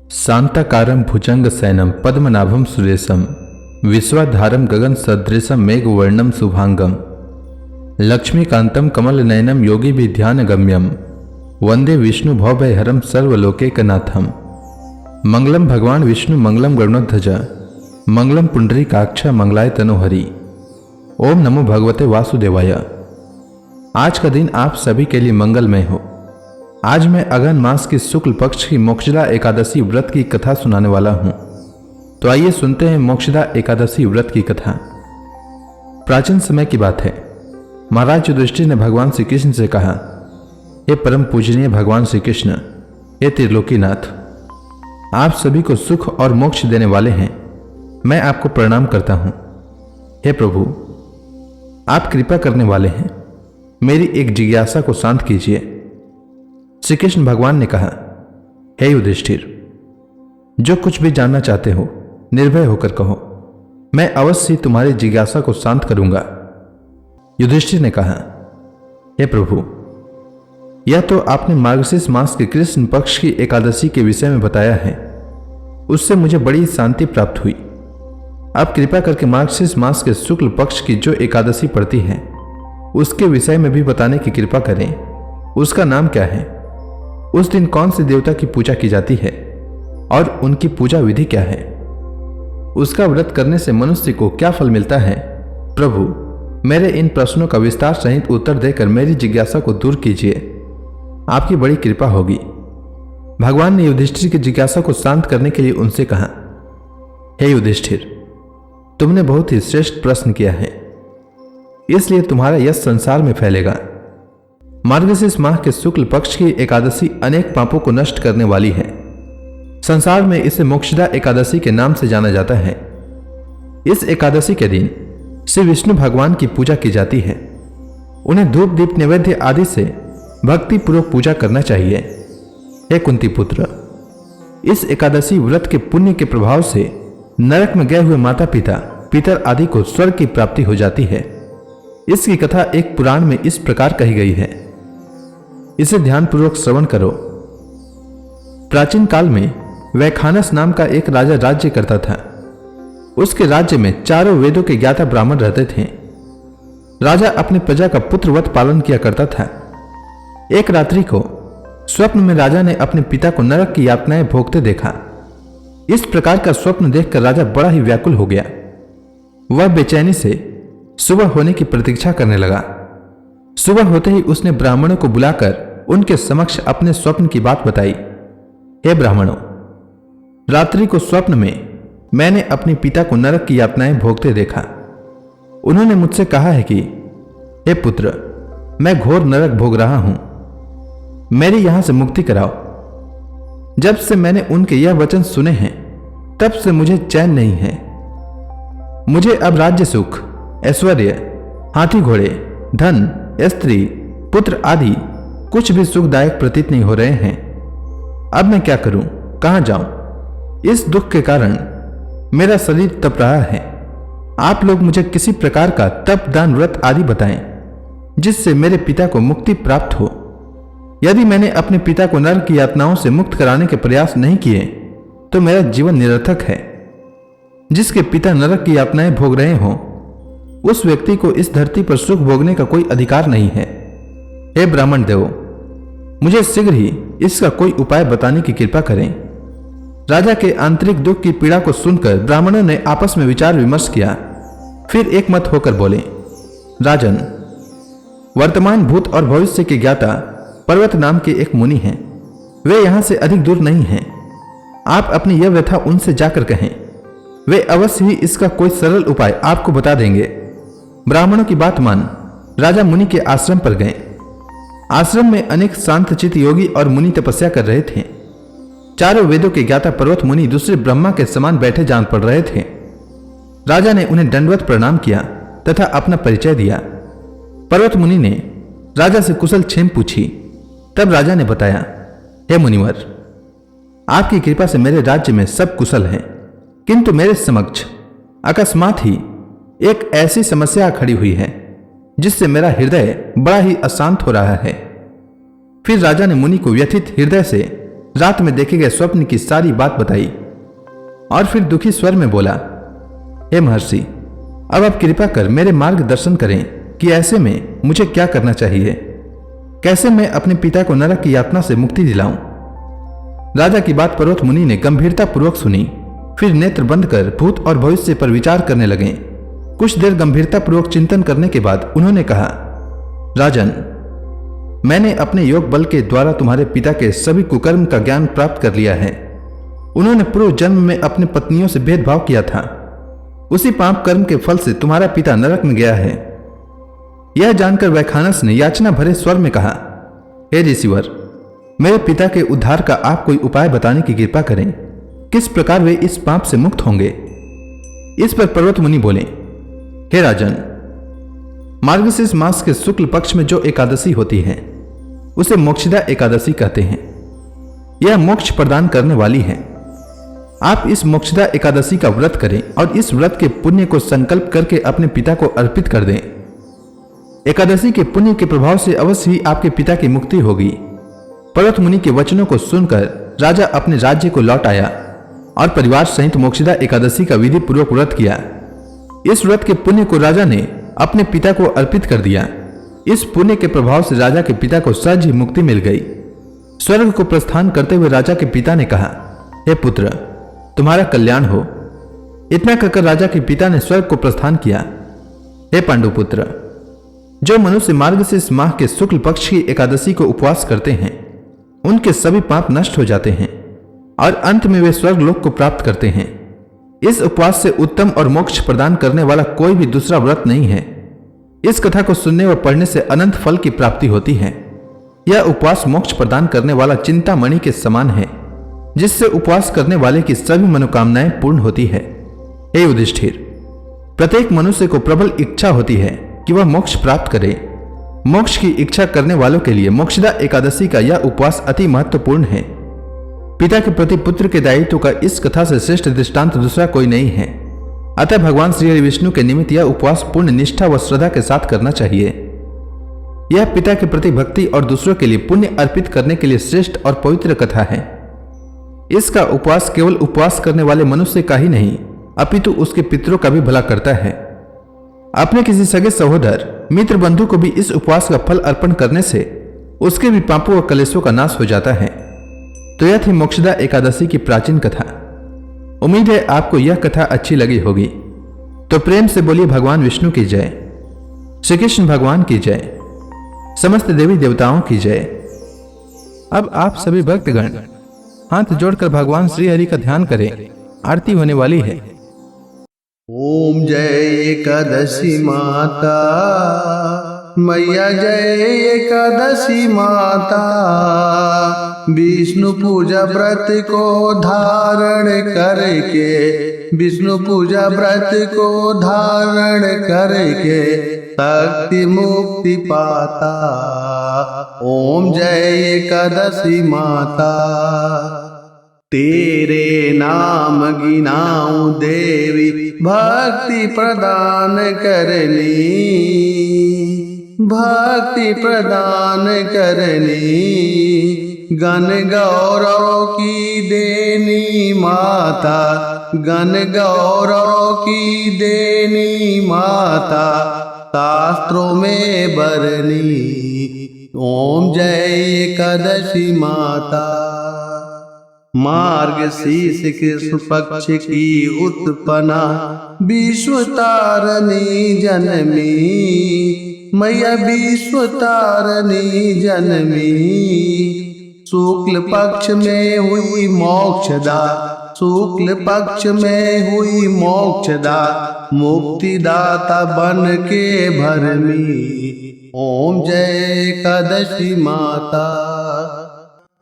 शांताकारं भुजंगशयनं पद्मनाभं सुरेशं विश्वाधारं गगन सदृशं मेघवर्णं शुभांगं लक्ष्मीकांतं कमलनयनं योगिभिर्ध्यानगम्यं वंदे विष्णु भवभयहरं सर्वलोकैकनाथं। मंगलम भगवान विष्णु मंगलम गरुड़ध्वज मंगलम पुंडरीकाक्ष मंगलाय तनोहरि। ओम नमो भगवते वासुदेवाय। आज का दिन आप सभी के लिए मंगलमय हो। आज मैं अगहन मास की शुक्ल पक्ष की मोक्षदा एकादशी व्रत की कथा सुनाने वाला हूं। तो आइए सुनते हैं मोक्षदा एकादशी व्रत की कथा। प्राचीन समय की बात है। महाराज युधिष्ठिर ने भगवान श्री कृष्ण से कहा, हे परम पूजनीय भगवान श्री कृष्ण, हे त्रिलोकीनाथ, आप सभी को सुख और मोक्ष देने वाले हैं। मैं आपको प्रणाम करता हूं। हे प्रभु, आप कृपा करने वाले हैं, मेरी एक जिज्ञासा को शांत कीजिए। श्री कृष्ण भगवान ने कहा, हे युधिष्ठिर, जो कुछ भी जानना चाहते हो निर्भय होकर कहो, मैं अवश्य ही तुम्हारी जिज्ञासा को शांत करूंगा। युधिष्ठिर ने कहा, हे प्रभु, यह तो आपने मार्गशीर्ष मास के कृष्ण पक्ष की एकादशी के विषय में बताया है, उससे मुझे बड़ी शांति प्राप्त हुई। अब कृपा करके मार्गशीर्ष मास के शुक्ल पक्ष की जो एकादशी पड़ती है उसके विषय में भी बताने की कृपा करें। उसका नाम क्या है, उस दिन कौन से देवता की पूजा की जाती है और उनकी पूजा विधि क्या है, उसका व्रत करने से मनुष्य को क्या फल मिलता है। प्रभु, मेरे इन प्रश्नों का विस्तार सहित उत्तर देकर मेरी जिज्ञासा को दूर कीजिए, आपकी बड़ी कृपा होगी। भगवान ने युधिष्ठिर की जिज्ञासा को शांत करने के लिए उनसे कहा, हे युधिष्ठिर, तुमने बहुत ही श्रेष्ठ प्रश्न किया है, इसलिए तुम्हारा यश संसार में फैलेगा। मार्गशीर्ष माह के शुक्ल पक्ष की एकादशी अनेक पापों को नष्ट करने वाली है। संसार में इसे मोक्षदा एकादशी के नाम से जाना जाता है। इस एकादशी के दिन श्री विष्णु भगवान की पूजा की जाती है। उन्हें धूप दीप नैवेद्य आदि से भक्ति पूर्वक पूजा करना चाहिए। हे कुंती पुत्र, इस एकादशी व्रत के पुण्य के प्रभाव से नरक में गए हुए माता पिता पितर आदि को स्वर्ग की प्राप्ति हो जाती है। इसकी कथा एक पुराण में इस प्रकार कही गई है, इसे ध्यानपूर्वक श्रवण करो। प्राचीन काल में वैखानस नाम का एक राजा राज्य करता था। उसके राज्य में चारों वेदों के ज्ञाता ब्राह्मण रहते थे। राजा अपनी प्रजा का पुत्रवत पालन किया करता था। एक रात्रि को स्वप्न में राजा ने अपने पिता को नरक की यातनाएं भोगते देखा। इस प्रकार का स्वप्न देखकर राजा बड़ा ही व्याकुल हो गया। वह बेचैनी से सुबह होने की प्रतीक्षा करने लगा। सुबह होते ही उसने ब्राह्मणों को बुलाकर उनके समक्ष अपने स्वप्न की बात बताई। हे ब्राह्मणों, रात्रि को स्वप्न में मैंने अपने पिता को नरक की यातनाएं भोगते देखा। उन्होंने मुझसे कहा है कि हे पुत्र, मैं घोर नरक भोग रहा हूं, मेरी यहां से मुक्ति कराओ। जब से मैंने उनके यह वचन सुने हैं तब से मुझे चैन नहीं है। मुझे अब राज्य सुख, ऐश्वर्य, हाथी घोड़े, धन, स्त्री, पुत्र आदि कुछ भी सुखदायक प्रतीत नहीं हो रहे हैं। अब मैं क्या करूं, कहां जाऊं? इस दुख के कारण मेरा शरीर तप रहा है। आप लोग मुझे किसी प्रकार का तप, दान, व्रत आदि बताएं जिससे मेरे पिता को मुक्ति प्राप्त हो। यदि मैंने अपने पिता को नरक की यातनाओं से मुक्त कराने के प्रयास नहीं किए तो मेरा जीवन निरर्थक है। जिसके पिता नरक की यातनाएं भोग रहे हों उस व्यक्ति को इस धरती पर सुख भोगने का कोई अधिकार नहीं है। हे ब्राह्मण देव, मुझे शीघ्र ही इसका कोई उपाय बताने की कृपा करें। राजा के आंतरिक दुख की पीड़ा को सुनकर ब्राह्मणों ने आपस में विचार विमर्श किया। फिर एक मत होकर बोले, राजन, वर्तमान भूत और भविष्य के ज्ञाता पर्वत नाम के एक मुनि हैं। वे यहां से अधिक दूर नहीं हैं। आप अपनी यह व्यथा उनसे जाकर कहें, वे अवश्य ही इसका कोई सरल उपाय आपको बता देंगे। ब्राह्मणों की बात मान राजा मुनि के आश्रम पर गए। आश्रम में अनेक शांतचित्त योगी और मुनि तपस्या कर रहे थे। चारों वेदों के ज्ञाता पर्वत मुनि दूसरे ब्रह्मा के समान बैठे जान पड़ रहे थे। राजा ने उन्हें दंडवत प्रणाम किया तथा अपना परिचय दिया। पर्वत मुनि ने राजा से कुशल क्षेम पूछी। तब राजा ने बताया, हे मुनिवर, आपकी कृपा से मेरे राज्य में सब कुशल है, किंतु मेरे समक्ष अकस्मात ही एक ऐसी समस्या खड़ी हुई है जिससे मेरा हृदय बड़ा ही अशांत हो रहा है। फिर राजा ने मुनि को व्यथित हृदय से रात में देखे गए स्वप्न की सारी बात बताई और फिर दुखी स्वर में बोला, हे महर्षि, अब आप कृपा कर मेरे मार्गदर्शन करें कि ऐसे में मुझे क्या करना चाहिए, कैसे मैं अपने पिता को नरक की यातना से मुक्ति दिलाऊं। राजा की बात पर्वत मुनि ने गंभीरता पूर्वक सुनी, फिर नेत्र बंद कर भूत और भविष्य पर विचार करने लगे। कुछ देर गंभीरता पूर्वक चिंतन करने के बाद उन्होंने कहा, राजन, मैंने अपने योग बल के द्वारा तुम्हारे पिता के सभी कुकर्म का ज्ञान प्राप्त कर लिया है। उन्होंने पूर्व जन्म में अपनी पत्नियों से भेदभाव किया था, उसी पाप कर्म के फल से तुम्हारा पिता नरक में गया है। यह जानकर वैखानस ने याचना भरे स्वर में कहा, हे ऋषिवर, मेरे पिता के उद्धार का आप कोई उपाय बताने की कृपा करें, किस प्रकार वे इस पाप से मुक्त होंगे। इस पर पर्वत मुनि बोले, हे राजन, मार्गशीर्ष मास के शुक्ल पक्ष में जो एकादशी होती है उसे मोक्षदा एकादशी कहते हैं। यह मोक्ष प्रदान करने वाली है। आप इस मोक्षदा एकादशी का व्रत करें और इस व्रत के पुण्य को संकल्प करके अपने पिता को अर्पित कर दें। एकादशी के पुण्य के प्रभाव से अवश्य ही आपके पिता की मुक्ति होगी। पर्वत मुनि के वचनों को सुनकर राजा अपने राज्य को लौट आया और परिवार सहित मोक्षदा एकादशी का विधि पूर्वक व्रत किया। इस व्रत के पुण्य को राजा ने अपने पिता को अर्पित कर दिया। इस पुण्य के प्रभाव से राजा के पिता को सहज ही मुक्ति मिल गई। स्वर्ग को प्रस्थान करते हुए राजा के पिता ने कहा, हे पुत्र, तुम्हारा कल्याण हो। इतना कहकर राजा के पिता ने स्वर्ग को प्रस्थान किया। हे पांडुपुत्र, जो मनुष्य मार्गशीर्ष माह के शुक्ल पक्ष की एकादशी को उपवास करते हैं उनके सभी पाप नष्ट हो जाते हैं और अंत में वे स्वर्ग लोक को प्राप्त करते हैं। इस उपवास से उत्तम और मोक्ष प्रदान करने वाला कोई भी दूसरा व्रत नहीं है। इस कथा को सुनने व पढ़ने से अनंत फल की प्राप्ति होती है। यह उपवास मोक्ष प्रदान करने वाला चिंतामणि के समान है, जिससे उपवास करने वाले की सभी मनोकामनाएं पूर्ण होती है। हे युधिष्ठिर, प्रत्येक मनुष्य को प्रबल इच्छा होती है कि वह मोक्ष प्राप्त करे। मोक्ष की इच्छा करने वालों के लिए मोक्षदा एकादशी का यह उपवास अति महत्वपूर्ण है। पिता के प्रति पुत्र के दायित्व का इस कथा से श्रेष्ठ दृष्टांत दूसरा कोई नहीं है। अतः भगवान श्री हरि विष्णु के निमित्त यह उपवास पूर्ण निष्ठा व श्रद्धा के साथ करना चाहिए। यह पिता के प्रति भक्ति और दूसरों के लिए पुण्य अर्पित करने के लिए श्रेष्ठ और पवित्र कथा है। इसका उपवास केवल उपवास करने वाले मनुष्य का ही नहीं अपितु उसके पितरों का भी भला करता है। अपने किसी सगे सहोदर मित्र बंधु को भी इस उपवास का फल अर्पण करने से उसके भी पापों व कलेशों का नाश हो जाता है। तो यह थी मोक्षदा एकादशी की प्राचीन कथा। उम्मीद है आपको यह कथा अच्छी लगी होगी। तो प्रेम से बोलिए भगवान विष्णु की जय, श्री कृष्ण भगवान की जय, समस्त देवी देवताओं की जय। अब आप सभी भक्तगण हाथ जोड़कर भगवान श्री हरि का ध्यान करें। आरती होने वाली है। ओम जय एकादशी माता मैया, जय एकादशी माता। विष्णु पूजा व्रत को धारण करके, विष्णु पूजा व्रत को धारण करके शक्ति मुक्ति पाता। ओम जय एकादशी माता। तेरे नाम गिनाऊं देवी, भक्ति प्रदान करनी, भक्ति प्रदान करनी। गण गौरव की देनी माता, गण गौरव की देनी माता, शास्त्रों में बरनी। ओम जय एकादशी माता। मार्गशीर्ष कृष्ण पक्ष की उत्पन्ना, विश्व तारणी जनमी मैया, विश्व तारणी जनमी। शुक्ल पक्ष में हुई मोक्षदा, शुक्ल पक्ष में हुई मोक्षदा, मुक्तिदाता बन के भरमी। ओम जय एकादशी माता।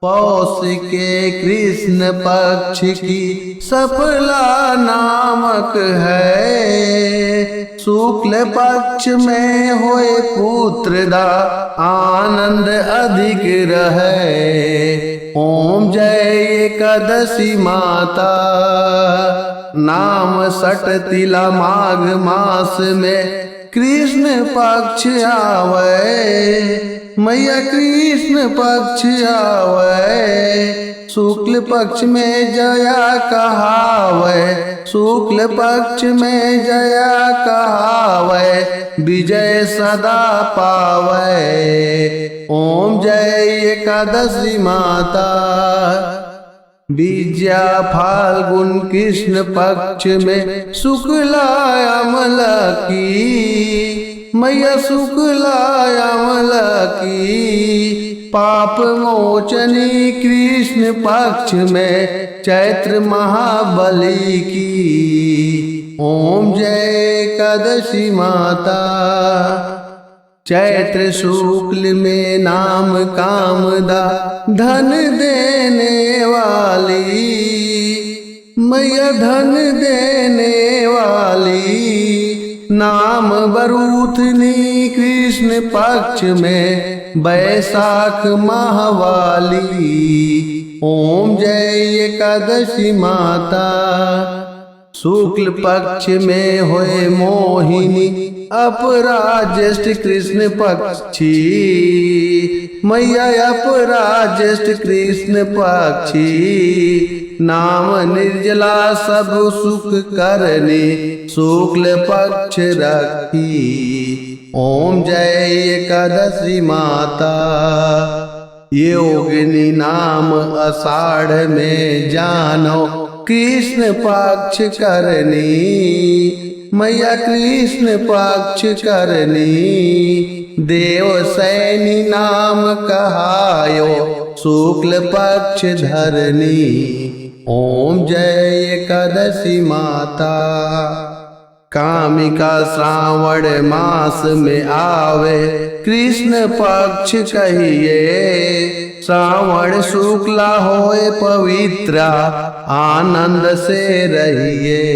पौष के कृष्ण पक्ष की सफला नामक है, शुक्ल पक्ष में होए पुत्रदा, आनंद अधिक रहे। ओम जय एकादशी माता। नाम सट तिला माघ मास में कृष्ण पक्ष आवे मैया, कृष्ण पक्ष आवे। शुक्ल पक्ष में जया कहावै, शुक्ल पक्ष में जया कहावै, विजय सदा पावै। ओम जय एकादशी माता। विद्या फाल्गुन कृष्ण पक्ष में शुक्ला अमला की, मैया शुक्ला अमला की, पाप मोचनी कृष्ण पक्ष में चैत्र महाबली की। ओम जय एकादशी माता। चैत्र शुक्ल में नाम कामदा धन देने वाली, मैया धन देने वाली, नाम बरूथनी कृष्ण पक्ष में बैसाख माहवाली। ओम जय एकादशी माता। शुक्ल पक्ष में होए मोहिनी अपराज्येष्ठ कृष्ण पक्षी, मैया अपराज्येष्ठ कृष्ण पक्षी, नाम निर्जला सब सुख करने शुक्ल पक्ष रखी। ओम जय एकादशी माता। योगिनी नाम आषाढ़ में जानो कृष्ण पक्ष करनी, मैया कृष्ण पक्ष करनी, देव सैनी नाम कहायो शुक्ल पक्ष धरनी। ओम जय एकादशी माता। कामिका श्रावण मास में आवे कृष्ण पक्ष कहिए, श्रावण शुक्ला होए पवित्रा आनंद से रहिए।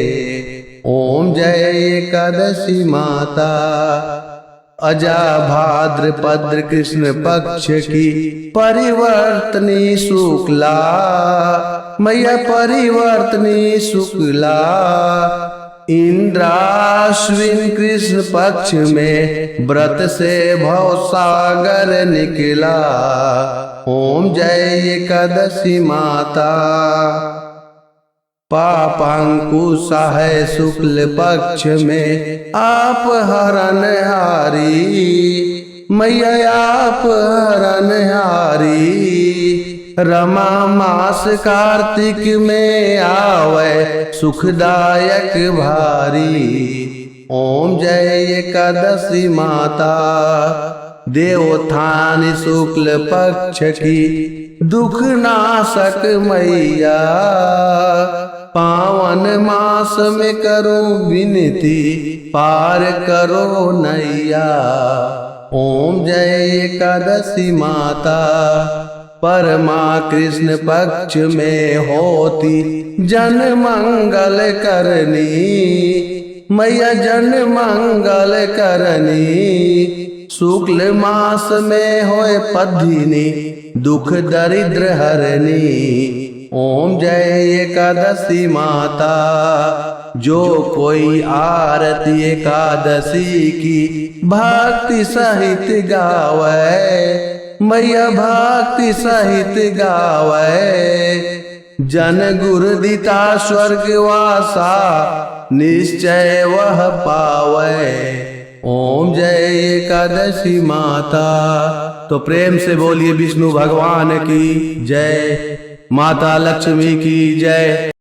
ओम जय एकादशी माता। अजा भाद्रपद कृष्ण पक्ष की परिवर्तनी शुक्ला, मैया परिवर्तनी शुक्ला, इंद्राश्विन कृष्ण पक्ष में व्रत से भवसागर निकला। ओम जय एकादशी माता। पापांकुश है शुक्ल पक्ष में आप हरणहारी, मैया आप हरणहारी, रमा मास कार्तिक में आवे सुखदायक भारी। ओम जय एकादशी माता। देवोत्थान शुक्ल पक्ष की दुख नाशक मैया, पावन मास में करो विनती पार करो नैया। ओम जय एकादशी माता। परमा कृष्ण पक्ष में होती जन मंगल करनी, मैया जन मंगल करनी, शुक्ल मास में होए पद्धिनी दुख दरिद्र हरनी। ओम जय एकादशी माता। जो कोई आरती एकादशी की भक्ति सहित गावे, मैया भक्ति सहित गावे, जन गुरु दिता स्वर्गवासा निश्चय वह पावे। ओम जय एकादशी माता। तो प्रेम से बोलिए विष्णु भगवान की जय, माता लक्ष्मी की जय।